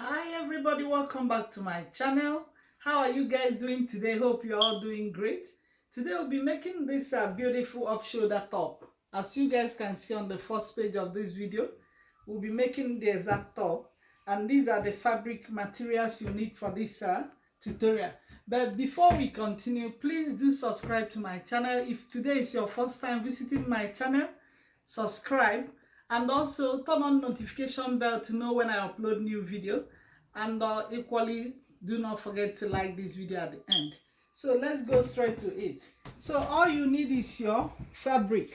Hi everybody, welcome back to my channel. How are you guys doing today? Hope you're all doing great. Today we'll be making this beautiful off-shoulder top. As you guys can see on the first page of this video, we'll be making the exact top, and these are the fabric materials you need for this tutorial. But before we continue, please do subscribe to my channel. If today is your first time visiting my channel, subscribe and also turn on notification bell to know when I upload new video, and equally do not forget to like this video at the end. So let's go straight to it. So all you need is your fabric.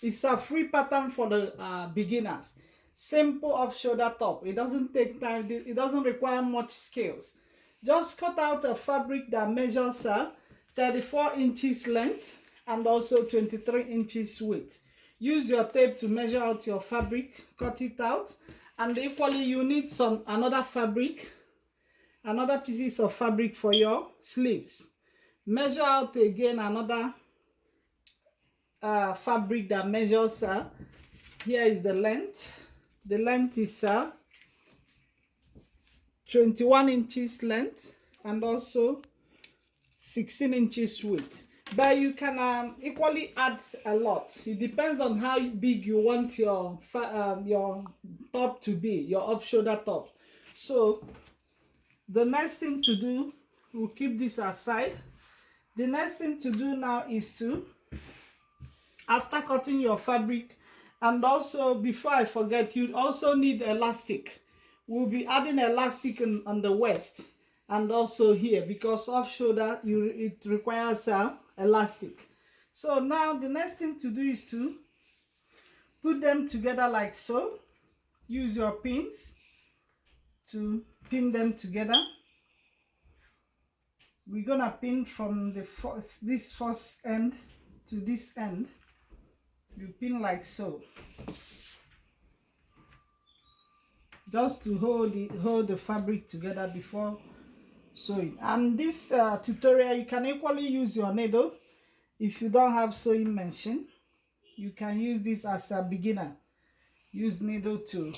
It's a free pattern for the beginners. Simple off shoulder top. It doesn't take time. It doesn't require much skills. Just cut out a fabric that measures 34 inches length and also 23 inches width. Use your tape to measure out your fabric, cut it out, and equally you need another pieces of fabric for your sleeves. Measure out again another fabric that measures, here is the length. The length is 21 inches length and also 16 inches width. But you can equally add a lot. It depends on how big you want your top to be, your off-shoulder top. So the next thing to do, we'll keep this aside. The next thing to do now is to, after cutting your fabric, and also before I forget, you also need elastic. We'll be adding elastic on the waist and also here, because off shoulder it requires elastic. So now the next thing to do is to put them together like so. Use your pins to pin them together. We're gonna pin from this first end to this end. You pin like so, just to hold the fabric together before sewing. And this tutorial, you can equally use your needle. If you don't have sewing machine, you can use this as a beginner. Use needle too.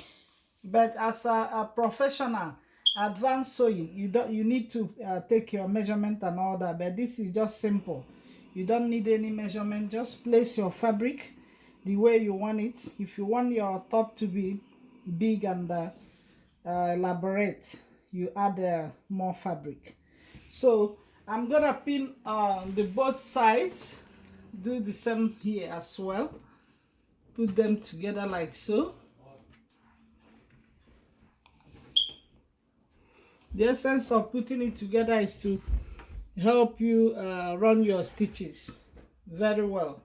But as a professional, advanced sewing, you need to take your measurement and all that. But this is just simple. You don't need any measurement. Just place your fabric the way you want it. If you want your top to be big and elaborate, you add more fabric. So I'm gonna pin the both sides. Do the same here as well. Put them together like so. The essence of putting it together is to help you run your stitches very well.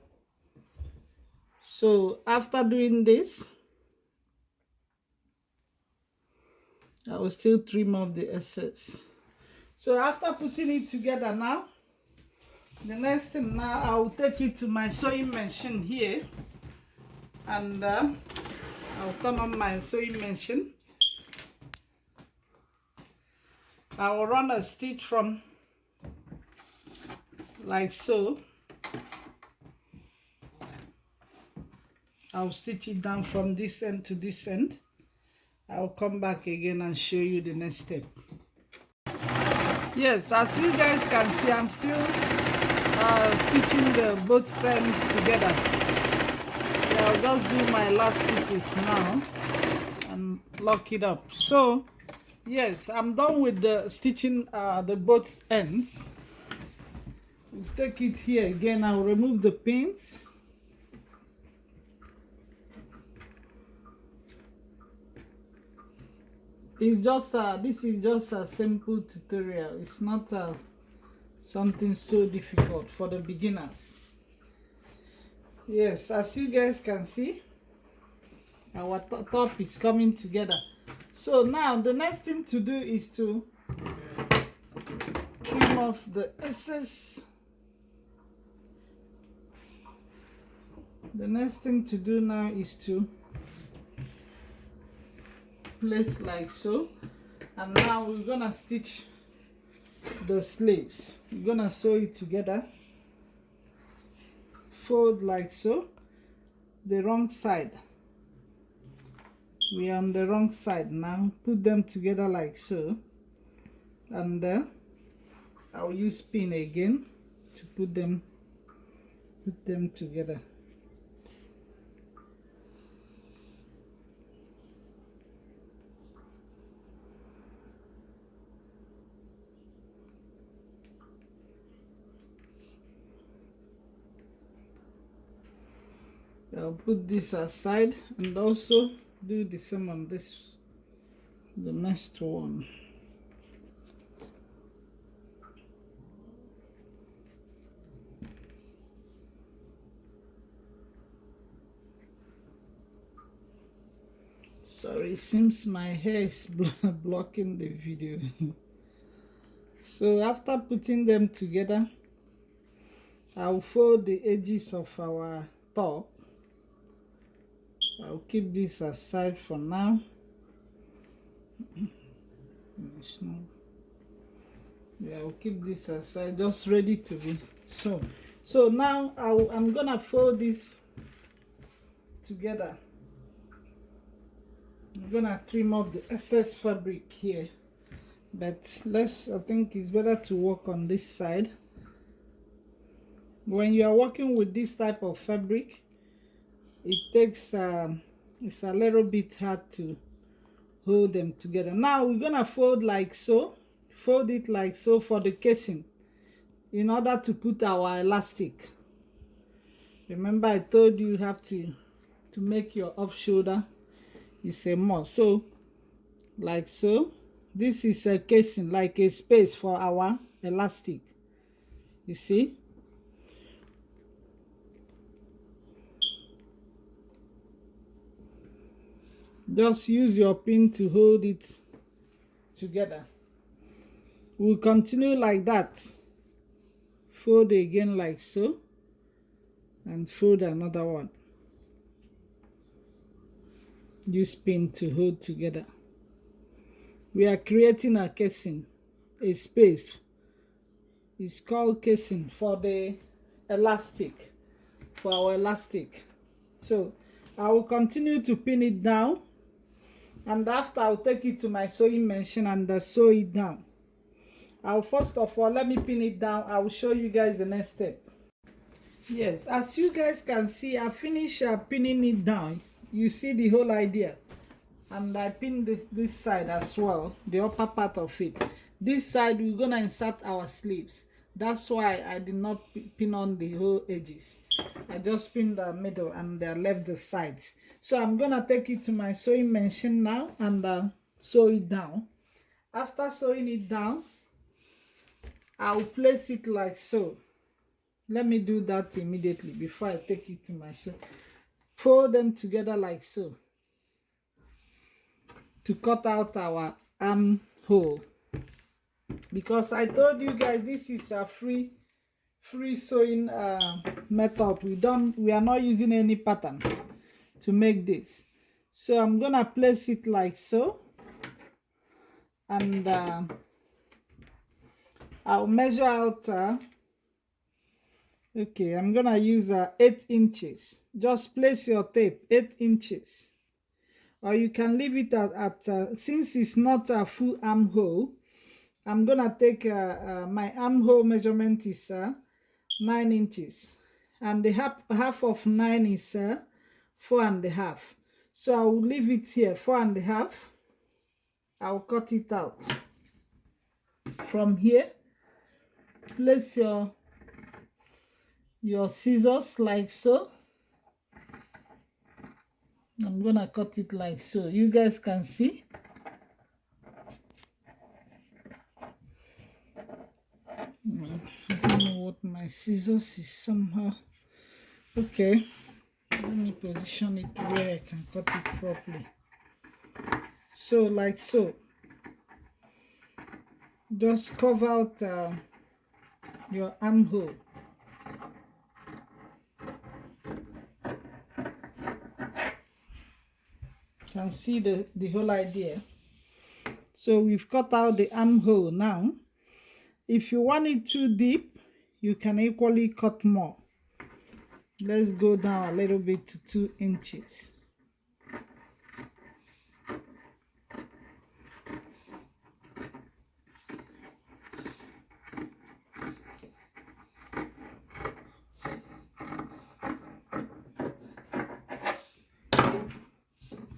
So after doing this, I will still trim off the excess. So after putting it together now, the next thing now, I will take it to my sewing machine here, and I'll turn on my sewing machine. I will run a stitch from like so. I'll stitch it down from this end to this end. I'll come back again and show you the next step. Yes, as you guys can see, I'm still stitching the both ends together. Yeah, I'll just do my last stitches now and lock it up. So yes, I'm done with the stitching the both ends. We'll take it here again. I'll remove the pins. It's just this is just a simple tutorial. It's not something so difficult for the beginners. Yes, as you guys can see, our top is coming together. So now the next thing to do is to trim off the excess. The next thing to do now is to place like so, and now we're gonna stitch the sleeves. We're gonna sew it together, fold like so, the wrong side, We are on the wrong side now. Put them together like so, and I'll use pin again to put them together. I'll put this aside and also do the same on this, the next one. Sorry, it seems my hair is blocking the video. So after putting them together, I'll fold the edges of our top. I'll keep this aside for now. Yeah, I'll keep this aside, just ready to be sewn. So now I'm gonna fold this together. I'm gonna trim off the excess fabric here, but I think it's better to work on this side. When you are working with this type of fabric, it takes it's a little bit hard to hold them together. Now we're gonna fold like so, fold it like so for the casing in order to put our elastic. Remember I told you have to make your off shoulder is a must. So like so, this is a casing, like a space for our elastic, you see. Just use your pin to hold it together. We'll continue like that. Fold again like so, and fold another one. Use pin to hold together. We are creating a casing, a space. It's called casing for the elastic, for our elastic. So I will continue to pin it down, and after I'll take it to my sewing machine and sew it down. First of all, let me pin it down. I will show you guys the next step. Yes, as you guys can see, I finished pinning it down. You see the whole idea. And I pinned this side as well, the upper part of it. This side we're gonna insert our sleeves. That's why I did not pin on the whole edges. I just pinned the middle and left the sides. So I'm gonna take it to my sewing machine now and sew it down. After sewing it down, I'll place it like so. Let me do that immediately before I take it to my sew. Fold them together like so to cut out our armhole, because I told you guys this is a free sewing method. We are not using any pattern to make this. So I'm gonna place it like so, and I'll measure out okay, I'm gonna use 8 inches. Just place your tape 8 inches, or you can leave it at since it's not a full armhole, I'm gonna take my armhole measurement is 9 inches, and the half of 9 is 4.5. So I will leave it here 4.5. I'll cut it out from here. Place your scissors like so. I'm gonna cut it like so. You guys can see. I don't know what my scissors is somehow. Okay, let me position it where I can cut it properly. So like so. Just cover out your armhole. Can see the whole idea. So we've cut out the armhole. Now if you want it too deep, you can equally cut more. Let's go down a little bit to 2 inches.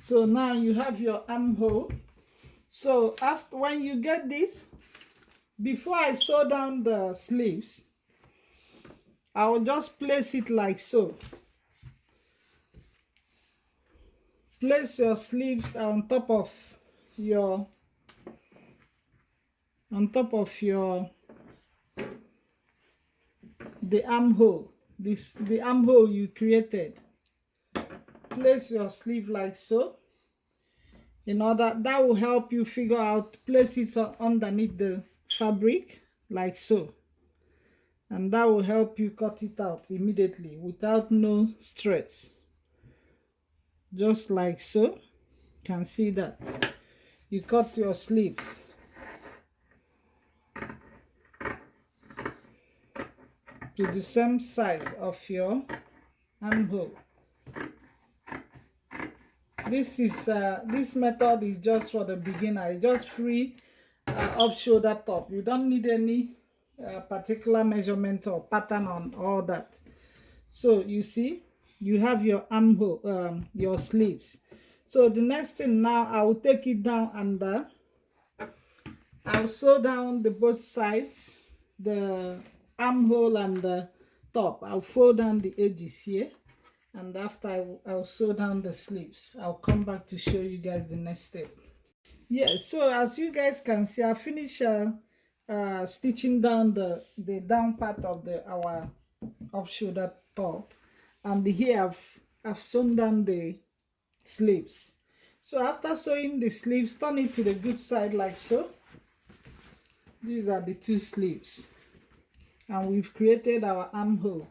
So now you have your armhole. So after, when you get this, before I sew down the sleeves, I will just place it like so. Place your sleeves on top of your the armhole, the armhole you created. Place your sleeve like so. In order, that will help you figure out, place it underneath the fabric like so, and that will help you cut it out immediately without no stress, just like so. You can see that you cut your sleeves to the same size of your armhole. This method is just for the beginner. It's just free off shoulder top. You don't need any particular measurement or pattern on all that. So you see, you have your armhole, your sleeves. So the next thing now, I will take it down and I'll sew down the both sides, the armhole and the top. I'll fold down the edges here, and after I'll sew down the sleeves. I'll come back to show you guys the next step. Yeah, so as you guys can see, I finished stitching down the down part of our off shoulder top, and here I've sewn down the sleeves. So after sewing the sleeves, turn it to the good side like so. These are the two sleeves, and we've created our armhole.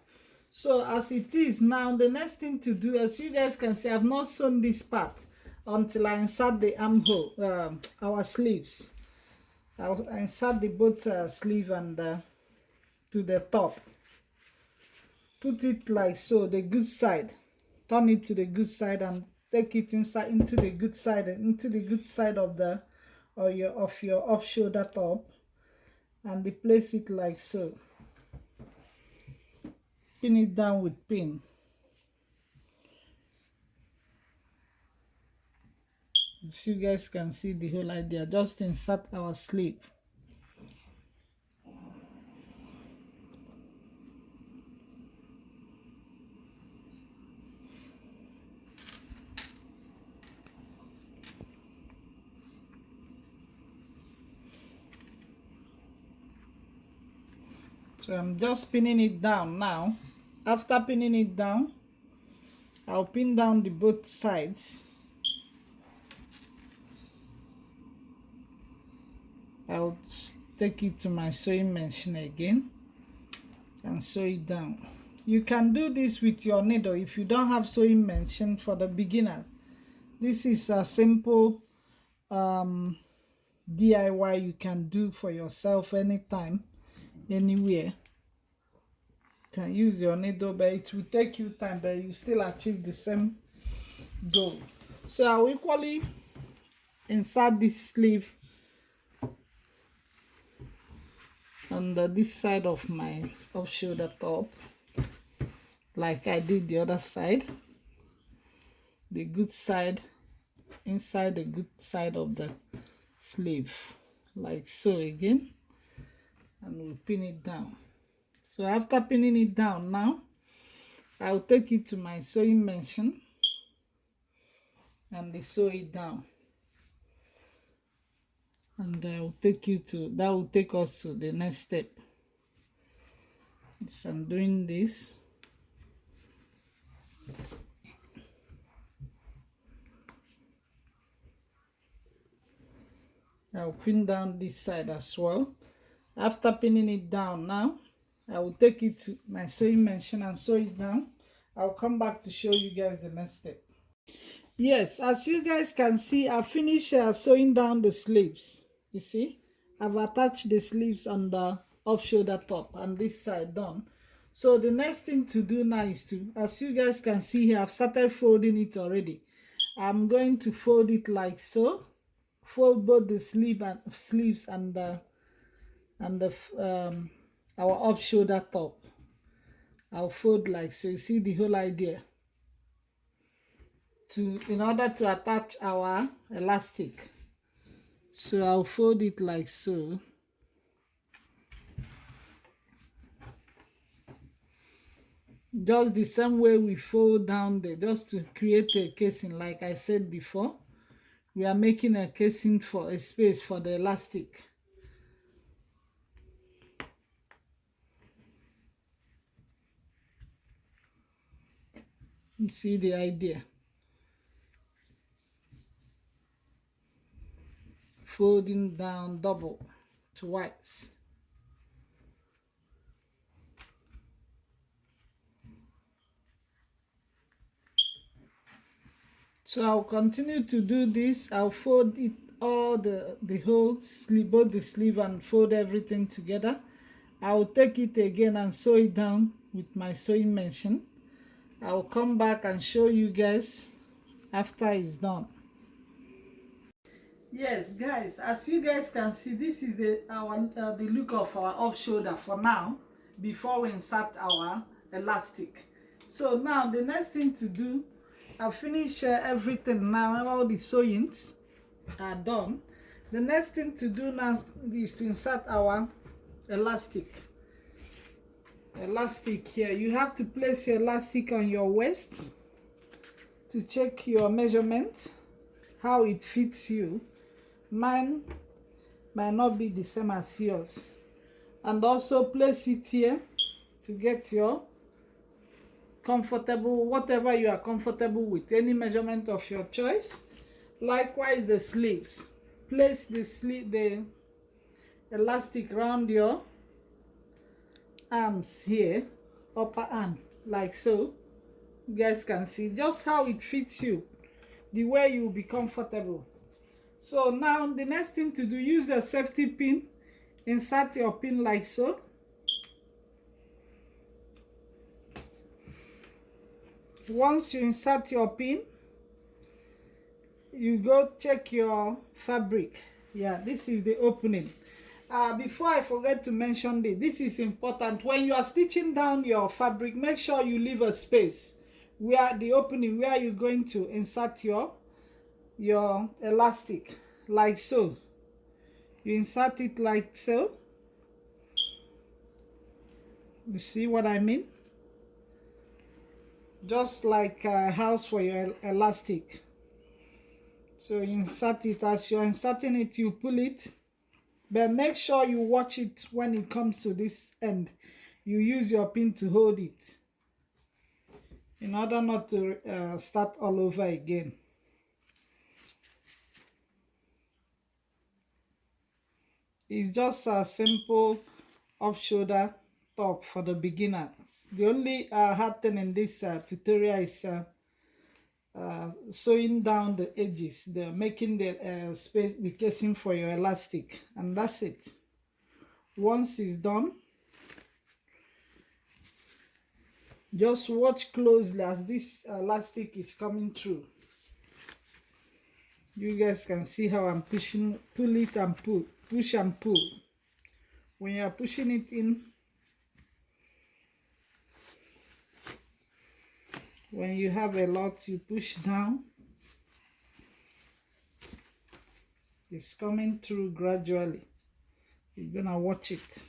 So as it is now, the next thing to do, as you guys can see, I've not sewn this part until I insert the armhole, our sleeves. I'll insert the both sleeve and to the top. Put it like so, the good side. Turn it to the good side and take it inside into the good side of the your off shoulder top, and place it like so. Pin it down with pin. As you guys can see the whole idea, just insert our sleeve. So I'm just pinning it down now. After pinning it down, I'll pin down the both sides. I'll take it to my sewing machine again and sew it down. You can do this with your needle if you don't have sewing machine. For the beginners, this is a simple DIY you can do for yourself anytime, anywhere. You can use your needle, but it will take you time, but you still achieve the same goal. So I'll equally insert this sleeve under this side of my off shoulder top, like I did the other side. The good side inside the good side of the sleeve, like so again, and we'll pin it down. So after pinning it down, now I'll take it to my sewing machine and sew it down, and I will take you to, that will take us to the next step. So I'm doing this. I'll pin down this side as well. After pinning it down, now I will take it to my sewing machine and sew it down. I'll come back to show you guys the next step. Yes, as you guys can see, I finished sewing down the sleeves. You see, I've attached the sleeves on the off shoulder top and this side done. So the next thing to do now is to, as you guys can see here, I've started folding it already. I'm going to fold it like so. Fold both the sleeves and our off shoulder top. I'll fold like so. You see the whole idea. in order to attach our elastic. So I'll fold it like so. Just the same way we fold down there, just to create a casing. Like I said before, we are making a casing for a space for the elastic. You see the idea? Folding down double twice. So I'll continue to do this. I'll fold it all the whole sleeve, both the sleeve and fold everything together. I'll take it again and sew it down with my sewing machine. I'll come back and show you guys after it's done. Yes, guys, as you guys can see, this is the look of our off shoulder for now, before we insert our elastic. So now the next thing to do, I've finished everything now. All the sewings are done. The next thing to do now is to insert our elastic. Elastic here. You have to place your elastic on your waist to check your measurement, how it fits you. Mine might not be the same as yours. And also place it here to get your comfortable, whatever you are comfortable with, any measurement of your choice. Likewise the sleeves, place the elastic around your arms here, upper arm, like so. You guys can see just how it fits you, the way you will be comfortable. So now the next thing to do, use a safety pin, insert your pin like so. Once you insert your pin, you go check your fabric. Yeah, this is the opening. Before I forget to mention this is important. When you are stitching down your fabric, make sure you leave a space where the opening where you're going to insert your elastic, like so. You insert it like so. You see what I mean? Just like a house for your elastic. So you insert it. As you're inserting it, you pull it, but make sure you watch it when it comes to this end. You use your pin to hold it in order not to start all over again. It's just a simple off-shoulder top for the beginners. The only hard thing in this tutorial is sewing down the edges, making the space, the casing for your elastic, and that's it. Once it's done, just watch closely as this elastic is coming through. You guys can see how I'm pushing, pull it and pull, push and pull. When you are pushing it in, when you have a lot, you push down. It's coming through gradually. You're gonna watch it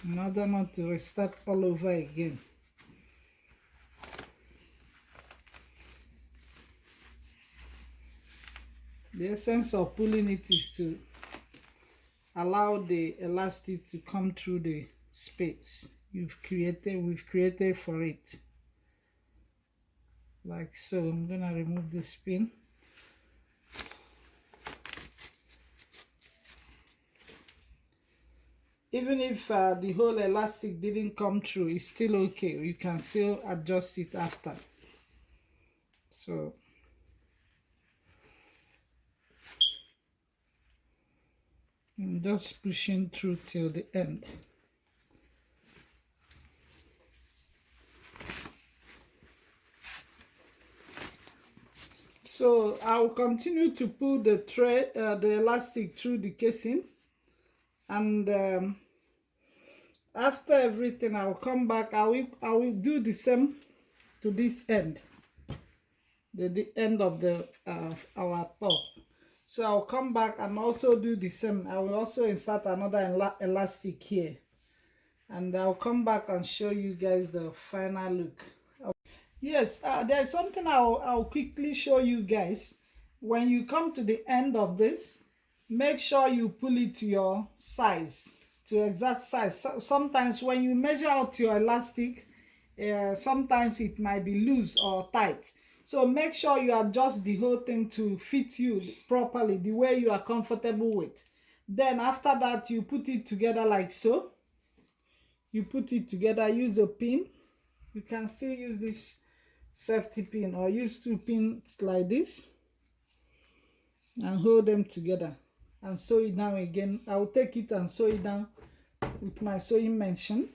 in order not to restart all over again. The essence of pulling it is to allow the elastic to come through the space we've created for it, like so. I'm gonna remove this pin. Even if the whole elastic didn't come through, it's still okay. You can still adjust it after. So I'm just pushing through till the end. So I'll continue to pull the thread, the elastic through the casing, and after everything, I'll come back. I will do the same to this end. the end of the our top. So I'll come back and also do the same. I will also insert another elastic here, and I'll come back and show you guys the final look. Yes, there's something I'll quickly show you guys. When you come to the end of this, make sure you pull it to your size, to exact size. Sometimes when you measure out your elastic, sometimes it might be loose or tight. So make sure you adjust the whole thing to fit you properly, the way you are comfortable with. Then after that, you put it together like so. You put it together, use a pin. You can still use this safety pin or use 2 pins like this and hold them together and sew it down again. I will take it and sew it down with my sewing machine.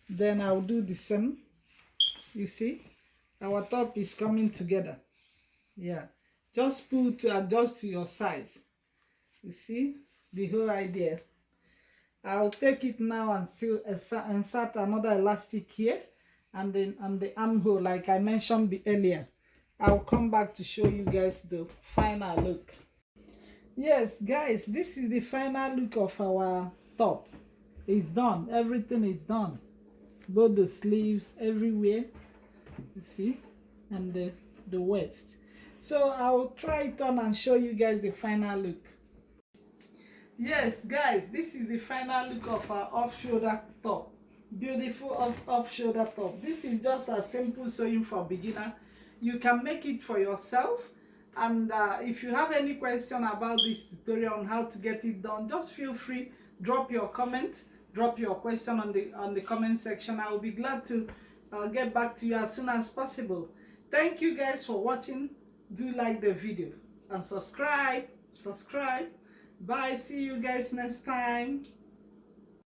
Then I will do the same. You see, our top is coming together. Yeah, just pull to adjust to your size. You see the whole idea. I'll take it now and still insert another elastic here, and then on the armhole, like I mentioned earlier. I'll come back to show you guys the final look. Yes guys, this is the final look of our top. It's done, everything is done, both the sleeves, everywhere, you see, and the waist. So I'll try it on and show you guys the final look. Yes guys, this is the final look of our off-shoulder top. Beautiful off-shoulder top. This is just a simple sewing for beginner. You can make it for yourself, and if you have any question about this tutorial on how to get it done, just feel free, drop your comment, drop your question on the comment section. I will be glad to get back to you as soon as possible. Thank you guys for watching. Do like the video and subscribe. Bye, see you guys next time.